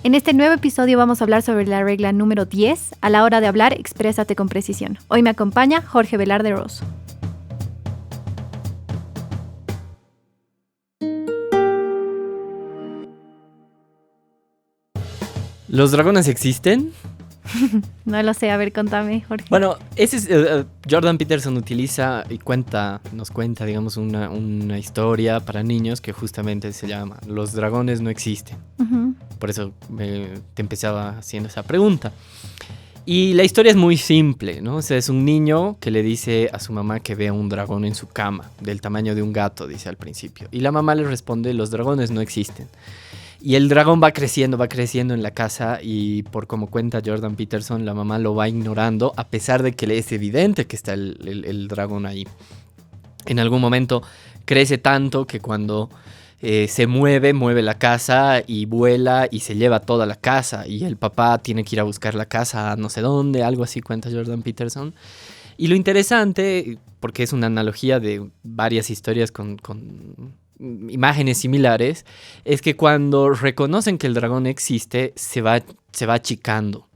En este nuevo episodio vamos a hablar sobre la regla número 10. A la hora de hablar, exprésate con precisión. Hoy me acompaña Jorge Velarde Rosso. ¿Los dragones existen? No lo sé, a ver, contame, Jorge. Bueno, ese es, Jordan Peterson utiliza y nos cuenta, digamos, una historia para niños que justamente se llama Los dragones no existen. Uh-huh. Por eso te empezaba haciendo esa pregunta. Y la historia es muy simple, ¿no? O sea, es un niño que le dice a su mamá que vea un dragón en su cama, del tamaño de un gato, dice al principio. Y la mamá le responde, los dragones no existen. Y el dragón va creciendo en la casa y por como cuenta Jordan Peterson, la mamá lo va ignorando a pesar de que le es evidente que está el dragón ahí. En algún momento crece tanto que cuando se mueve la casa y vuela y se lleva toda la casa y el papá tiene que ir a buscar la casa a no sé dónde, algo así cuenta Jordan Peterson. Y lo interesante, porque es una analogía de varias historias con imágenes similares, es que cuando reconocen que el dragón existe, se va achicando.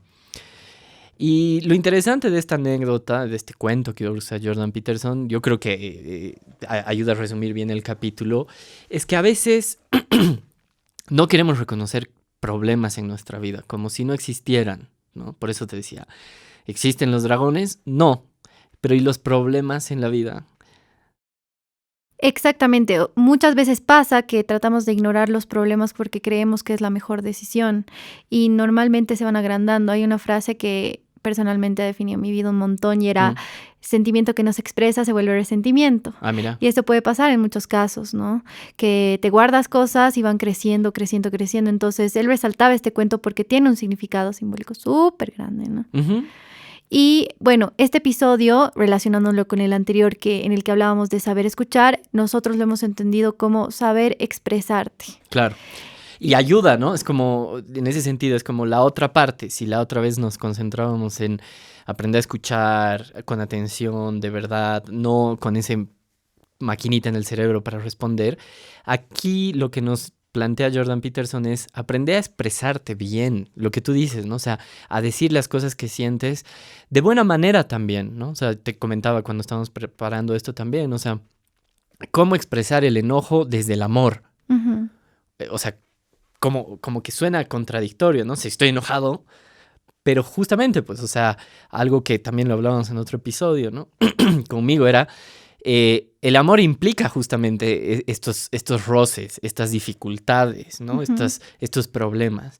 Y lo interesante de esta anécdota, de este cuento que usa Jordan Peterson, yo creo que ayuda a resumir bien el capítulo, es que a veces no queremos reconocer problemas en nuestra vida, como si no existieran, ¿no? Por eso te decía, ¿existen los dragones? No, pero ¿y los problemas en la vida? Exactamente. Muchas veces pasa que tratamos de ignorar los problemas porque creemos que es la mejor decisión y normalmente se van agrandando. Hay una frase que personalmente ha definido mi vida un montón y era sentimiento que no se expresa se vuelve resentimiento. Ah, mira. Y esto puede pasar en muchos casos, ¿no? Que te guardas cosas y van creciendo. Entonces él resaltaba este cuento porque tiene un significado simbólico súper grande, ¿no? Uh-huh. Y bueno, este episodio, relacionándolo con el anterior en el que hablábamos de saber escuchar, nosotros lo hemos entendido como saber expresarte. Claro. Y ayuda, ¿no? Es como, en ese sentido, es como la otra parte. Si la otra vez nos concentrábamos en aprender a escuchar con atención, de verdad, no con ese maquinita en el cerebro para responder, aquí lo que nos plantea Jordan Peterson es aprender a expresarte bien, lo que tú dices, ¿no? O sea, a decir las cosas que sientes de buena manera también, ¿no? O sea, te comentaba cuando estábamos preparando esto también, o sea, cómo expresar el enojo desde el amor. Uh-huh. O sea, como que suena contradictorio, ¿no? Si estoy enojado, pero justamente, pues, o sea, algo que también lo hablábamos en otro episodio, ¿no? Conmigo era... el amor implica justamente estos roces, estas dificultades, ¿no? Uh-huh. Estos problemas.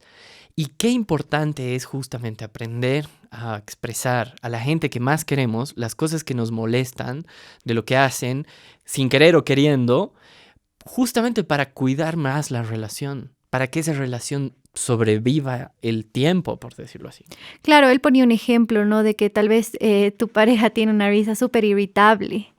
Y qué importante es justamente aprender a expresar a la gente que más queremos las cosas que nos molestan de lo que hacen, sin querer o queriendo, justamente para cuidar más la relación, para que esa relación sobreviva el tiempo, por decirlo así. Claro, él ponía un ejemplo, ¿no? De que tal vez tu pareja tiene una risa súper irritable.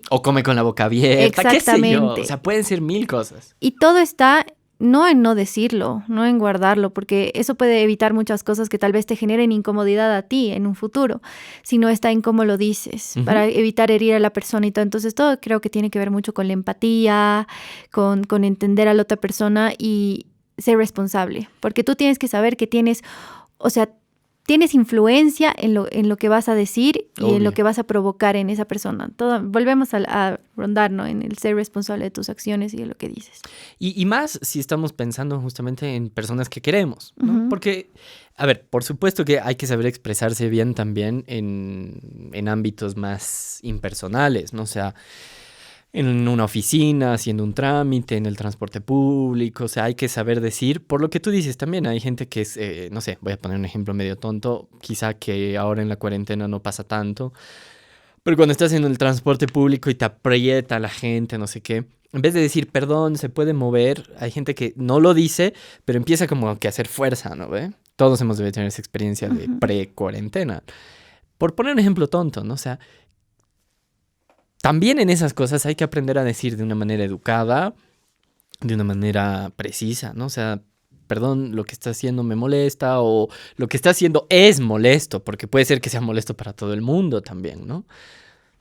O come con la boca abierta, qué sé yo. O sea, pueden ser mil cosas. Y todo está no en no decirlo, no en guardarlo, porque eso puede evitar muchas cosas que tal vez te generen incomodidad a ti en un futuro, sino está en cómo lo dices, Uh-huh. para evitar herir a la persona y todo. Entonces todo creo que tiene que ver mucho con la empatía, con entender a la otra persona y ser responsable, porque tú tienes que saber que tienes, o sea, tienes influencia en lo que vas a decir y Obvio. en lo que vas a provocar en esa persona. Volvemos a rondar, ¿no? En el ser responsable de tus acciones y de lo que dices. Y más si estamos pensando justamente en personas que queremos, ¿no? Uh-huh. Porque, a ver, por supuesto que hay que saber expresarse bien también en ámbitos más impersonales, ¿no? O sea, en una oficina, haciendo un trámite, en el transporte público, o sea, hay que saber decir, por lo que tú dices también, hay gente que es, no sé, voy a poner un ejemplo medio tonto, quizá que ahora en la cuarentena no pasa tanto, pero cuando estás en el transporte público y te aprieta la gente, no sé qué, en vez de decir, perdón, se puede mover, hay gente que no lo dice, pero empieza como que a hacer fuerza, ¿no ve? Todos hemos de tener esa experiencia de Uh-huh. pre-cuarentena. Por poner un ejemplo tonto, ¿no? O sea, también en esas cosas hay que aprender a decir de una manera educada, de una manera precisa, ¿no? O sea, perdón, lo que está haciendo me molesta o lo que está haciendo es molesto, porque puede ser que sea molesto para todo el mundo también, ¿no?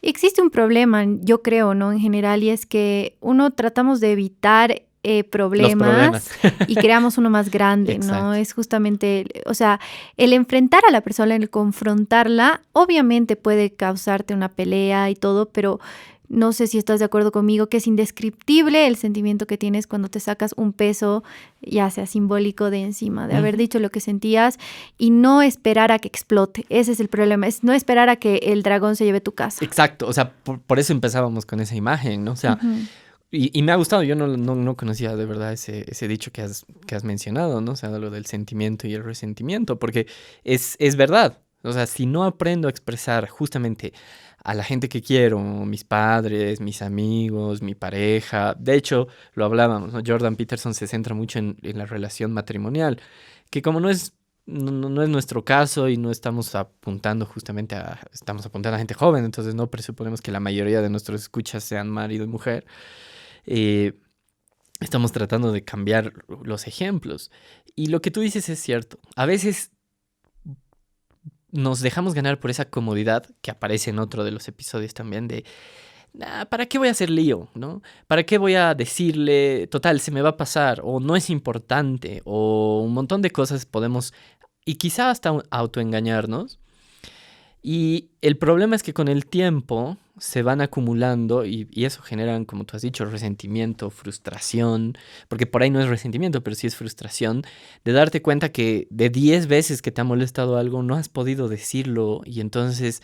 Existe un problema, yo creo, ¿no? En general, y es que uno tratamos de evitar problemas y creamos uno más grande, ¿no? Es justamente, o sea, el enfrentar a la persona, el confrontarla, obviamente puede causarte una pelea y todo, pero no sé si estás de acuerdo conmigo que es indescriptible el sentimiento que tienes cuando te sacas un peso, ya sea simbólico, de encima, de haber dicho lo que sentías y no esperar a que explote. Ese es el problema, es no esperar a que el dragón se lleve tu casa. Exacto, o sea, por eso empezábamos con esa imagen, ¿no? O sea, y me ha gustado, yo no conocía de verdad ese dicho que has mencionado, ¿no? O sea, lo del sentimiento y el resentimiento, porque es verdad. O sea, si no aprendo a expresar justamente a la gente que quiero, mis padres, mis amigos, mi pareja, de hecho, lo hablábamos, ¿no? Jordan Peterson se centra mucho en la relación matrimonial, que como no es nuestro caso y no estamos apuntando justamente estamos apuntando a gente joven, entonces no presuponemos que la mayoría de nuestros escuchas sean marido y mujer. Estamos tratando de cambiar los ejemplos. Y lo que tú dices es cierto. A veces nos dejamos ganar por esa comodidad que aparece en otro de los episodios también de, ¿para qué voy a hacer lío? ¿No? ¿Para qué voy a decirle, total, se me va a pasar? O no es importante. O un montón de cosas podemos, y quizá hasta autoengañarnos. Y el problema es que con el tiempo se van acumulando y eso generan, como tú has dicho, resentimiento, frustración, porque por ahí no es resentimiento, pero sí es frustración, de darte cuenta que de 10 veces que te ha molestado algo no has podido decirlo y entonces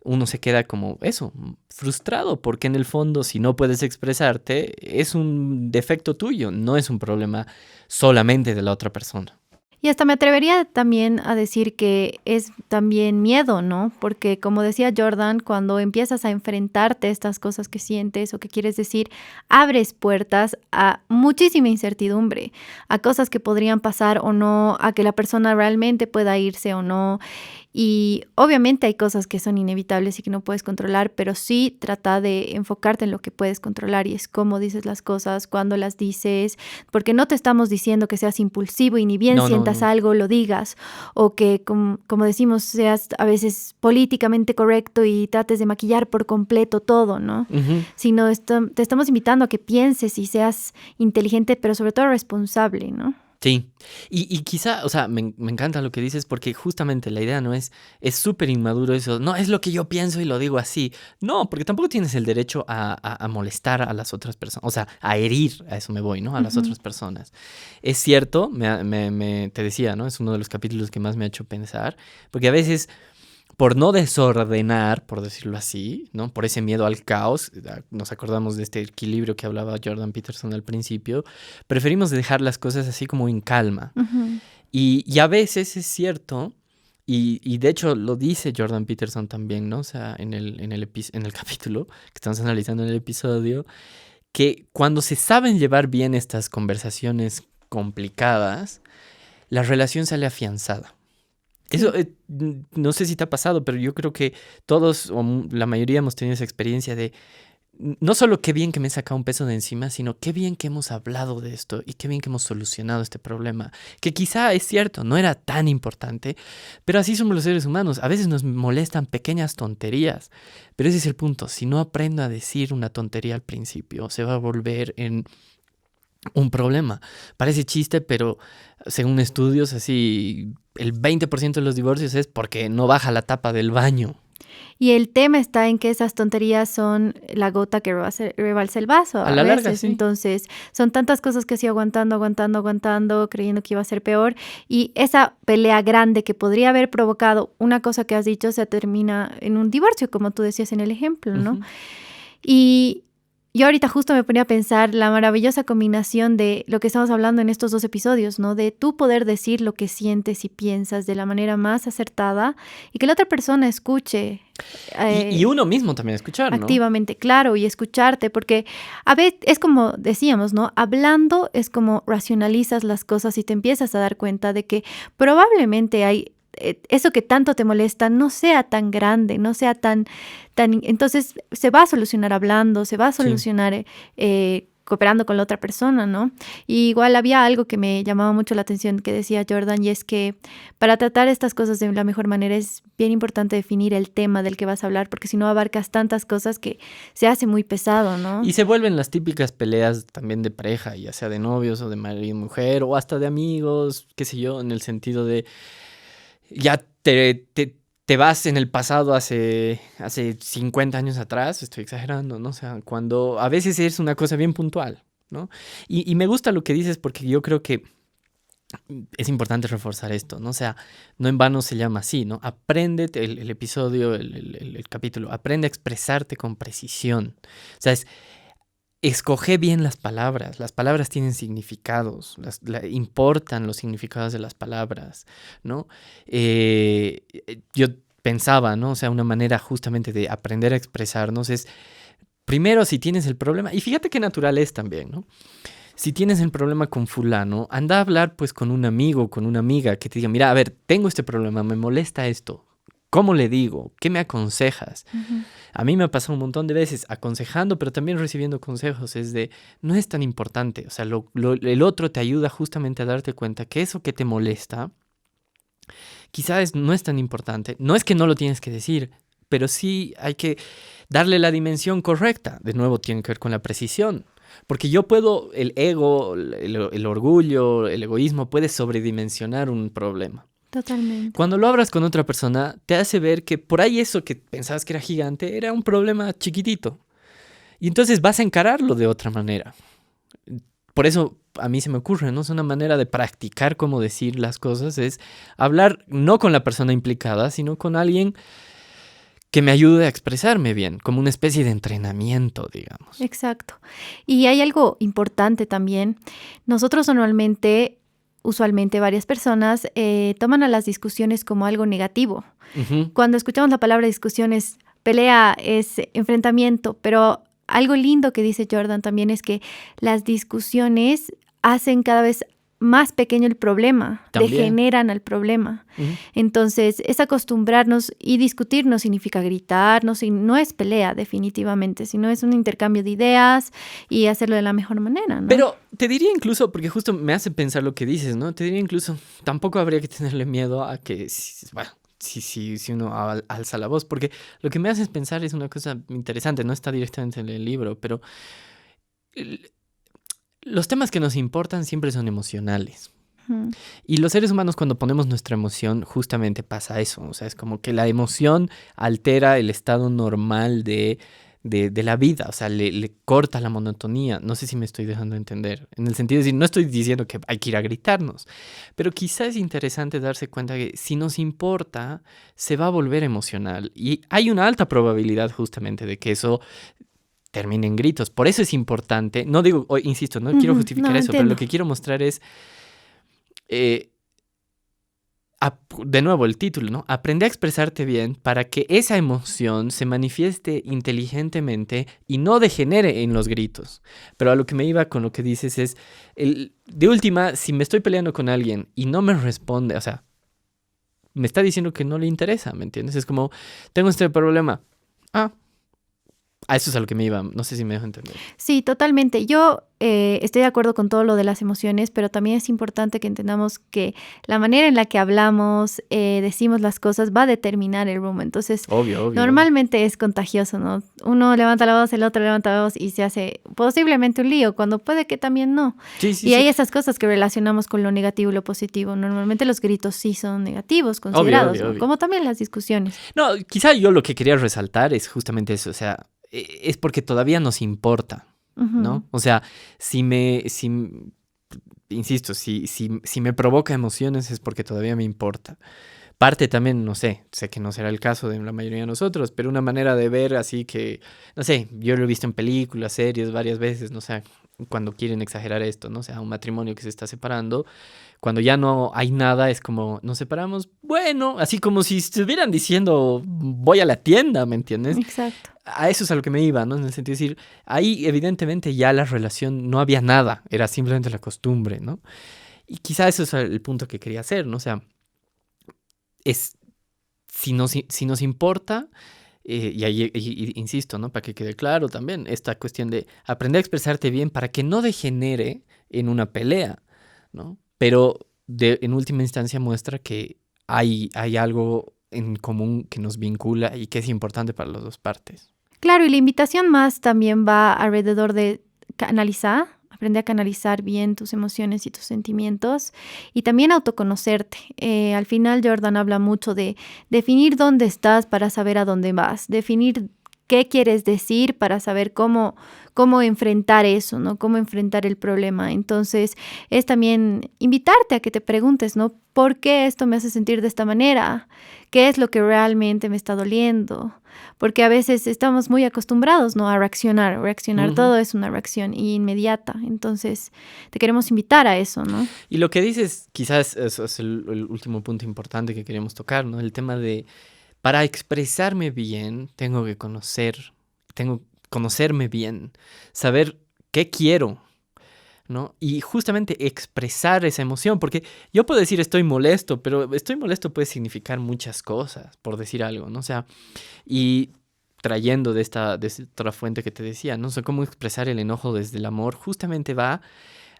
uno se queda como eso, frustrado, porque en el fondo si no puedes expresarte es un defecto tuyo, no es un problema solamente de la otra persona. Y hasta me atrevería también a decir que es también miedo, ¿no? Porque como decía Jordan, cuando empiezas a enfrentarte a estas cosas que sientes o que quieres decir, abres puertas a muchísima incertidumbre, a cosas que podrían pasar o no, a que la persona realmente pueda irse o no. Y obviamente hay cosas que son inevitables y que no puedes controlar, pero sí trata de enfocarte en lo que puedes controlar y es cómo dices las cosas, cuándo las dices, porque no te estamos diciendo que seas impulsivo y ni bien sientas algo, lo digas, o que, como decimos, seas a veces políticamente correcto y trates de maquillar por completo todo, ¿no? Sino te estamos invitando a que pienses y seas inteligente, pero sobre todo responsable, ¿no? Sí, y quizá, o sea, me encanta lo que dices porque justamente la idea no es súper inmaduro eso, no, es lo que yo pienso y lo digo así. No, porque tampoco tienes el derecho a molestar a las otras personas, o sea, a herir, a eso me voy, ¿no? A las otras personas. Es cierto, te decía, ¿no? Es uno de los capítulos que más me ha hecho pensar, porque a veces por no desordenar, por decirlo así, ¿no? Por ese miedo al caos, nos acordamos de este equilibrio que hablaba Jordan Peterson al principio, preferimos dejar las cosas así como en calma. Y a veces es cierto, y de hecho lo dice Jordan Peterson también, ¿no? O sea, en el capítulo que estamos analizando en el episodio, que cuando se saben llevar bien estas conversaciones complicadas, la relación sale afianzada. Eso, no sé si te ha pasado, pero yo creo que todos, o la mayoría, hemos tenido esa experiencia de no solo qué bien que me he sacado un peso de encima, sino qué bien que hemos hablado de esto y qué bien que hemos solucionado este problema. Que quizá es cierto, no era tan importante, pero así somos los seres humanos. A veces nos molestan pequeñas tonterías, pero ese es el punto. Si no aprendo a decir una tontería al principio, se va a volver en un problema. Parece chiste, pero según estudios, así el 20% de los divorcios es porque no baja la tapa del baño. Y el tema está en que esas tonterías son la gota que rebalsa el vaso a la veces. Larga, sí. Entonces, son tantas cosas que sigo aguantando, creyendo que iba a ser peor. Y esa pelea grande que podría haber provocado una cosa que has dicho se termina en un divorcio, como tú decías en el ejemplo, ¿no? Y yo ahorita justo me ponía a pensar la maravillosa combinación de lo que estamos hablando en estos 2 episodios, ¿no? De tú poder decir lo que sientes y piensas de la manera más acertada y que la otra persona escuche. Y uno mismo también escuchar, ¿no? Activamente, claro, y escucharte, porque a veces es como decíamos, ¿no? Hablando es como racionalizas las cosas y te empiezas a dar cuenta de que probablemente hay eso que tanto te molesta no sea tan grande, no sea tan entonces se va a solucionar hablando, se va a solucionar cooperando con la otra persona, ¿no? Y igual había algo que me llamaba mucho la atención que decía Jordan, y es que para tratar estas cosas de la mejor manera es bien importante definir el tema del que vas a hablar, porque si no abarcas tantas cosas que se hace muy pesado, ¿no? Y se vuelven las típicas peleas también de pareja, ya sea de novios o de marido y mujer, o hasta de amigos, qué sé yo, en el sentido de ya te vas en el pasado hace 50 años atrás, estoy exagerando, ¿no? O sea, cuando a veces es una cosa bien puntual, ¿no? Y me gusta lo que dices porque yo creo que es importante reforzar esto, ¿no? O sea, no en vano se llama así, ¿no? Aprende el episodio, el capítulo, aprende a expresarte con precisión. O sea, escoge bien las palabras tienen significados, importan los significados de las palabras, ¿no? Yo pensaba, ¿no? O sea, una manera justamente de aprender a expresarnos es, primero, si tienes el problema, y fíjate qué natural es también, ¿no? Si tienes el problema con fulano, anda a hablar pues con un amigo, con una amiga que te diga, mira, a ver, tengo este problema, me molesta esto. ¿Cómo le digo? ¿Qué me aconsejas? Ujú. A mí me ha pasado un montón de veces aconsejando, pero también recibiendo consejos. Es de, no es tan importante. O sea, el otro te ayuda justamente a darte cuenta que eso que te molesta, quizás no es tan importante. No es que no lo tienes que decir, pero sí hay que darle la dimensión correcta. De nuevo, tiene que ver con la precisión. Porque yo puedo, el ego, el orgullo, el egoísmo puede sobredimensionar un problema. Totalmente. Cuando lo hablas con otra persona, te hace ver que por ahí eso que pensabas que era gigante era un problema chiquitito. Y entonces vas a encararlo de otra manera. Por eso a mí se me ocurre, ¿no? Es una manera de practicar cómo decir las cosas, es hablar no con la persona implicada, sino con alguien que me ayude a expresarme bien, como una especie de entrenamiento, digamos. Exacto. Y hay algo importante también. Nosotros normalmente, usualmente varias personas toman a las discusiones como algo negativo. Ujú. Cuando escuchamos la palabra discusión es pelea, es enfrentamiento, pero algo lindo que dice Jordan también es que las discusiones hacen cada vez más pequeño el problema, También. degeneran al problema. Ujú. Entonces, es acostumbrarnos, y discutir no significa gritar, no es pelea definitivamente, sino es un intercambio de ideas y hacerlo de la mejor manera, ¿no? Pero te diría incluso, porque justo me hace pensar lo que dices, ¿no? Te diría incluso, tampoco habría que tenerle miedo a que, bueno, si uno alza la voz, porque lo que me haces pensar es una cosa interesante, no está directamente en el libro, pero el- los temas que nos importan siempre son emocionales. Ujú. Y los seres humanos cuando ponemos nuestra emoción, justamente pasa eso. O sea, es como que la emoción altera el estado normal de la vida. O sea, le corta la monotonía. No sé si me estoy dejando entender. En el sentido de decir, no estoy diciendo que hay que ir a gritarnos. Pero quizás es interesante darse cuenta que si nos importa, se va a volver emocional. Y hay una alta probabilidad justamente de que eso termine en gritos. Por eso es importante. No digo, insisto, no quiero Ujú. justificar No, eso, pero lo entiendo. que quiero mostrar es eh, de nuevo el título, ¿no? Aprende a expresarte bien para que esa emoción se manifieste inteligentemente y no degenere en los gritos. Pero a lo que me iba con lo que dices es, de última, si me estoy peleando con alguien y no me responde, o sea, me está diciendo que no le interesa, ¿me entiendes? Es como, tengo este problema. Ah, a eso es a lo que me iba. No sé si me dejo entender. Sí, totalmente. Yo estoy de acuerdo con todo lo de las emociones, pero también es importante que entendamos que la manera en la que hablamos, decimos las cosas, va a determinar el rumbo. Entonces, Obvio. normalmente es contagioso, ¿no? Uno levanta la voz, el otro levanta la voz y se hace posiblemente un lío, cuando puede que también no. Sí, sí, Y hay sí. esas cosas que relacionamos con lo negativo y lo positivo. Normalmente los gritos sí son negativos, considerados, ¿no? Obvio. Como también las discusiones. No, quizá yo lo que quería resaltar es justamente eso, o sea, es porque todavía nos importa, ¿no? Ujú. O sea, insisto, si me provoca emociones es porque todavía me importa. Parte también, no sé que no será el caso de la mayoría de nosotros, pero una manera de ver así que, no sé, yo lo he visto en películas, series varias veces, no sé, cuando quieren exagerar esto, ¿no? O sea, un matrimonio que se está separando, cuando ya no hay nada, es como, nos separamos, bueno, así como si estuvieran diciendo, voy a la tienda, ¿me entiendes? Exacto. A eso es a lo que me iba, ¿no? En el sentido de decir, ahí evidentemente ya la relación no había nada, era simplemente la costumbre, ¿no? Y quizá eso es el punto que quería hacer, ¿no? O sea, es, si nos importa, Y ahí insisto, ¿no? Para que quede claro también esta cuestión de aprender a expresarte bien para que no degenere en una pelea, ¿no? Pero en última instancia muestra que hay algo en común que nos vincula y que es importante para las dos partes. Claro, y la invitación más también va alrededor de canalizar, aprender a canalizar bien tus emociones y tus sentimientos y también autoconocerte. Al final Jordan habla mucho de definir dónde estás para saber a dónde vas, definir qué quieres decir para saber cómo enfrentar eso, ¿no? Cómo enfrentar el problema. Entonces, es también invitarte a que te preguntes, ¿no? ¿Por qué esto me hace sentir de esta manera? ¿Qué es lo que realmente me está doliendo? Porque a veces estamos muy acostumbrados, ¿no? A reaccionar. Reaccionar, todo es una reacción inmediata. Entonces, te queremos invitar a eso, ¿no? Y lo que dices, quizás eso es el último punto importante que queremos tocar, ¿no? El tema de, para expresarme bien, tengo que conocerme bien, saber qué quiero, ¿no? Y justamente expresar esa emoción, porque yo puedo decir estoy molesto, pero estoy molesto puede significar muchas cosas, por decir algo, ¿no? O sea, y trayendo de esta otra fuente que te decía, no sé cómo expresar el enojo desde el amor, justamente va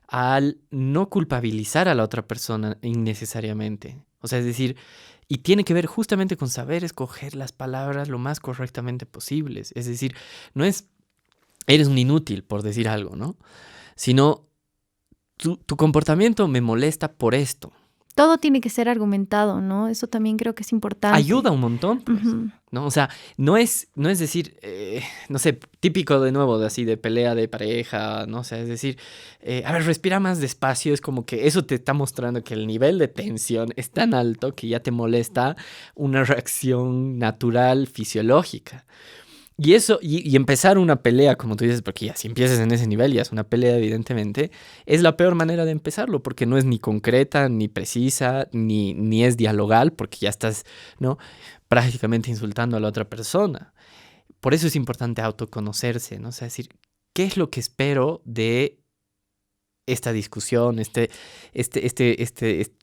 al no culpabilizar a la otra persona innecesariamente. O sea, es decir, y tiene que ver justamente con saber escoger las palabras lo más correctamente posibles. Es decir, no es eres un inútil, por decir algo, ¿no? Sino tu comportamiento me molesta por esto. Todo tiene que ser argumentado, ¿no? Eso también creo que es importante. Ayuda un montón, pues, ¿no? O sea, no es decir, no sé, típico de nuevo de así, de pelea de pareja, ¿no? O sea, es decir, a ver, respira más despacio, es como que eso te está mostrando que el nivel de tensión es tan alto que ya te molesta una reacción natural, fisiológica. Y eso, y empezar una pelea, como tú dices, porque ya si empiezas en ese nivel, ya es una pelea, evidentemente, es la peor manera de empezarlo, porque no es ni concreta, ni precisa, ni es dialogal, porque ya estás, ¿no? Prácticamente insultando a la otra persona. Por eso es importante autoconocerse, ¿no? O sea, decir, ¿qué es lo que espero de esta discusión,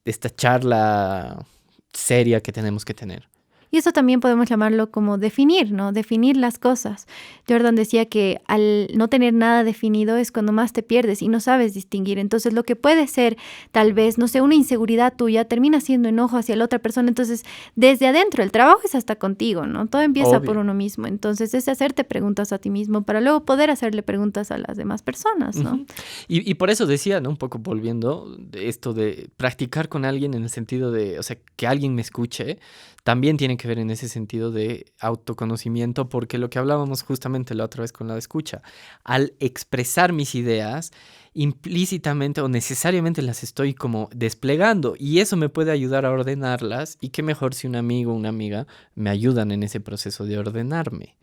esta charla seria que tenemos que tener? Y eso también podemos llamarlo como definir, ¿no? Definir las cosas. Jordan decía que al no tener nada definido es cuando más te pierdes y no sabes distinguir. Entonces, lo que puede ser tal vez, no sé, una inseguridad tuya, termina siendo enojo hacia la otra persona. Entonces, desde adentro, el trabajo es hasta contigo, ¿no? Todo empieza por uno mismo. Entonces, es hacerte preguntas a ti mismo para luego poder hacerle preguntas a las demás personas, ¿no? Y por eso decía, ¿no? Un poco volviendo de esto de practicar con alguien en el sentido de, o sea, que alguien me escuche, también tiene que ver en ese sentido de autoconocimiento, porque lo que hablábamos justamente la otra vez con la escucha, al expresar mis ideas, implícitamente o necesariamente las estoy como desplegando y eso me puede ayudar a ordenarlas y qué mejor si un amigo o una amiga me ayudan en ese proceso de ordenarme,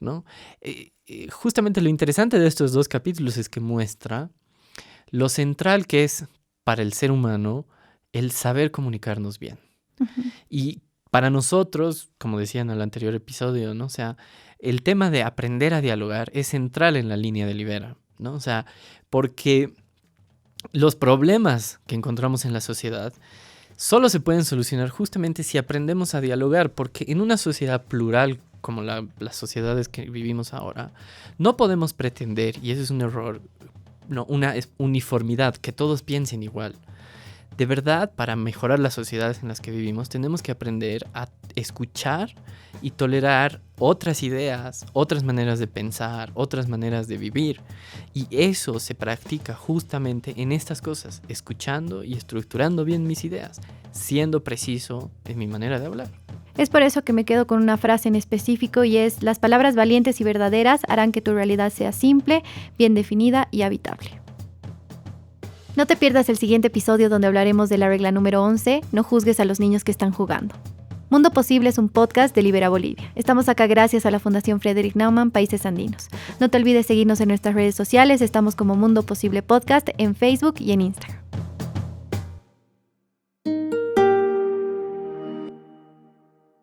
¿no? Justamente lo interesante de estos dos capítulos es que muestra lo central que es para el ser humano el saber comunicarnos bien. Y para nosotros, como decía en el anterior episodio, ¿no? O sea, el tema de aprender a dialogar es central en la línea de Libera, ¿no? O sea, porque los problemas que encontramos en la sociedad solo se pueden solucionar justamente si aprendemos a dialogar, porque en una sociedad plural como las sociedades que vivimos ahora, no podemos pretender, y eso es un error, no, una uniformidad, que todos piensen igual. De verdad, para mejorar las sociedades en las que vivimos, tenemos que aprender a escuchar y tolerar otras ideas, otras maneras de pensar, otras maneras de vivir. Y eso se practica justamente en estas cosas, escuchando y estructurando bien mis ideas, siendo preciso en mi manera de hablar. Es por eso que me quedo con una frase en específico y es: las palabras valientes y verdaderas harán que tu realidad sea simple, bien definida y habitable. No te pierdas el siguiente episodio donde hablaremos de la regla número 11, no juzgues a los niños que están jugando. Mundo Posible es un podcast de Libera Bolivia. Estamos acá gracias a la Fundación Frederick Naumann, Países Andinos. No te olvides seguirnos en nuestras redes sociales, estamos como Mundo Posible Podcast en Facebook y en Instagram.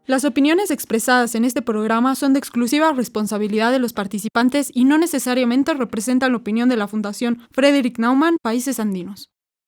Las opiniones expresadas en este programa son de exclusiva responsabilidad de los participantes y no necesariamente representan la opinión de la Fundación Frederick Naumann, Países Andinos.